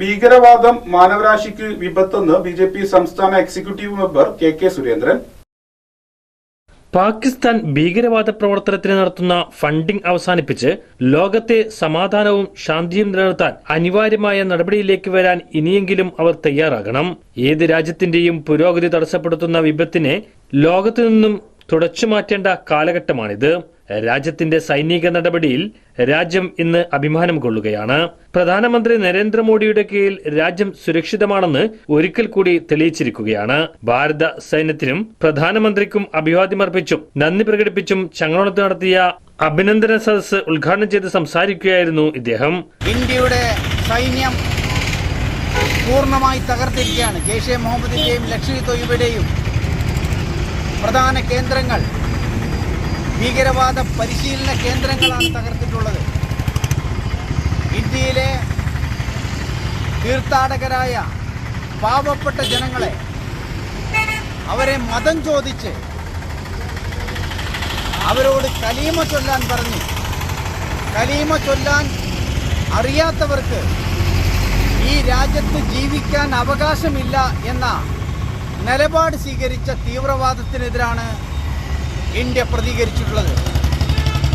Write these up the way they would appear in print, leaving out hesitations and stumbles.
ഭീകരവാദം മാനവരാശിക്ക് വിപത്തെന്ന് ബിജെപി സംസ്ഥാന executive member K Surendran. Pakistan ഭീകരവാദ പ്രവർത്തനത്തിന് നടത്തുന്ന ഫണ്ടിംഗ് അവസാനിപ്പിച്ച് ലോകത്തെ സമാധാനവും ശാന്തിയും നിലനിർത്താൻ അനിവാര്യമായ നടപടിയിലേക്ക് വരാൻ ഇനിയെങ്കിലും അവർ തയ്യാറാകണം. ഏത് രാജ്യത്തിന്റെയും പുരോഗതി തടസ്സപ്പെടുത്തുന്ന വിപത്തിനെ ലോകത്തു നിന്നും തുടച്ചുമാറ്റേണ്ട കാലഘട്ടമാണിത്. രാജ്യത്തിന്റെ സൈനിക നടപടിയിൽ രാജ്യം ഇന്ന് അഭിമാനം കൊള്ളുകയാണ്. പ്രധാനമന്ത്രി നരേന്ദ്രമോദിയുടെ കീഴിൽ രാജ്യം സുരക്ഷിതമാണെന്ന് ഒരിക്കൽ കൂടി തെളിയിച്ചിരിക്കുകയാണ്. ഭാരത സൈന്യത്തിനും പ്രധാനമന്ത്രിക്കും അഭിവാദ്യമർപ്പിച്ചും നന്ദി പ്രകടിപ്പിച്ചും ചങ്ങോളത്ത് നടത്തിയ അഭിനന്ദന സദസ്സ് ഉദ്ഘാടനം ചെയ്ത് സംസാരിക്കുകയായിരുന്നു ഇദ്ദേഹം. ഇന്ത്യയുടെ സൈന്യം പൂർണ്ണമായി തകർത്തിരിക്കുകയാണ്. ജെയ്ഷെ മുഹമ്മദിന്റെയും ലഷ്കർ ഇ തൊയ്ബയുടെയും പ്രധാന കേന്ദ്രങ്ങൾ ഭീകരവാദ പരിശീലന കേന്ദ്രങ്ങളാണ് തകർത്തിട്ടുള്ളത്. ഇന്ത്യയിലെ തീർത്ഥാടകരായ പാവപ്പെട്ട ജനങ്ങളെ അവരെ മതം ചോദിച്ച് അവരോട് കലീമ ചൊല്ലാൻ പറഞ്ഞു. കലീമ ചൊല്ലാൻ അറിയാത്തവർക്ക് ഈ രാജ്യത്ത് ജീവിക്കാൻ അവകാശമില്ല എന്ന നിലപാട് സ്വീകരിച്ച തീവ്രവാദത്തിനെതിരാണ് ഇന്ത്യ പ്രതികരിച്ചിട്ടുള്ളത്.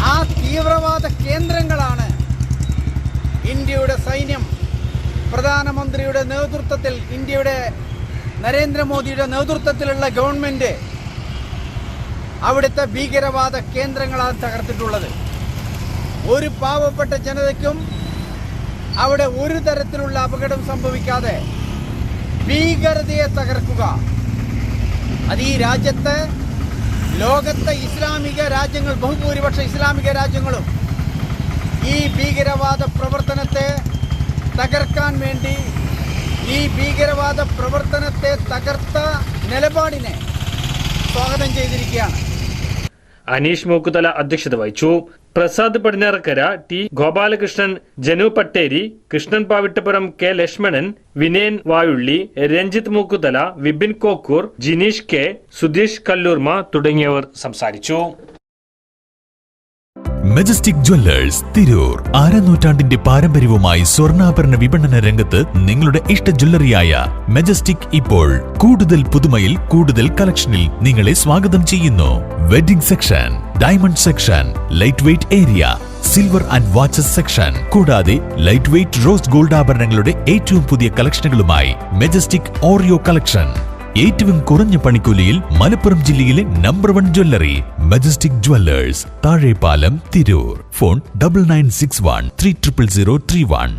ആ തീവ്രവാദ കേന്ദ്രങ്ങളാണ് ഇന്ത്യയുടെ സൈന്യം പ്രധാനമന്ത്രിയുടെ നേതൃത്വത്തിൽ, ഇന്ത്യയുടെ നരേന്ദ്രമോദിയുടെ നേതൃത്വത്തിലുള്ള ഗവൺമെന്റ് അവിടുത്തെ ഭീകരവാദ കേന്ദ്രങ്ങളാണ് തകർത്തിട്ടുള്ളത്. ഒരു പാവപ്പെട്ട ജനതയ്ക്കും അവിടെ ഒരു തരത്തിലുള്ള അപകടം സംഭവിക്കാതെ ഭീകരതയെ തകർക്കുക, അത് ഈ രാജ്യത്തെ ലോകത്തെ ഇസ്ലാമിക രാജ്യങ്ങൾ, ബഹുഭൂരിപക്ഷ ഇസ്ലാമിക രാജ്യങ്ങളും ഈ ഭീകരവാദ പ്രവർത്തനത്തെ തകർക്കാൻ വേണ്ടി, ഈ ഭീകരവാദ പ്രവർത്തനത്തെ തകർത്ത നിലപാടിനെ സ്വാഗതം ചെയ്തിരിക്കുകയാണ്. അനീഷ് മൂക്കുതല അധ്യക്ഷത വഹിച്ചു. പ്രസാദ് പടിഞ്ഞാറക്കര, ടി ഗോപാലകൃഷ്ണൻ, ജനു പട്ടേരി, കൃഷ്ണൻ പാവിട്ടപ്പുറം, കെ ലക്ഷ്മണൻ, വിനയൻ വായുള്ളി, രഞ്ജിത്ത് മൂക്കുതല, വിപിൻ കോക്കൂർ, ജിനീഷ് കെ, സുധീഷ് കല്ലൂർമ തുടങ്ങിയവർ സംസാരിച്ചു. Majestic Jewellers Tirur. അരനൂറ്റാണ്ടിന്റെ പാരമ്പര്യവുമായി സ്വർണ്ണാഭരണ വിപണന രംഗത്ത് നിങ്ങളുടെ ഇഷ്ട ജ്വല്ലറിയായ മെജസ്റ്റിക് ഇപ്പോൾ കൂടുതൽ പുതുമയിൽ കൂടുതൽ കളക്ഷനിൽ നിങ്ങളെ സ്വാഗതം ചെയ്യുന്നു. Wedding section, diamond section, light weight area, silver and watches section, കൂടാതെ ലൈറ്റ് വെയ്റ്റ് റോസ് ഗോൾഡ് ആഭരണങ്ങളുടെ ഏറ്റവും പുതിയ കളക്ഷനുകളുമായി മെജസ്റ്റിക് ഓറിയോ കളക്ഷൻ. ഏറ്റവും കുറഞ്ഞ പണിക്കൂലിയിൽ മലപ്പുറം ജില്ലയിലെ number 1 jewellery majestic Jewellers, Thazhepalam, Tirur. Phone 9961 300031.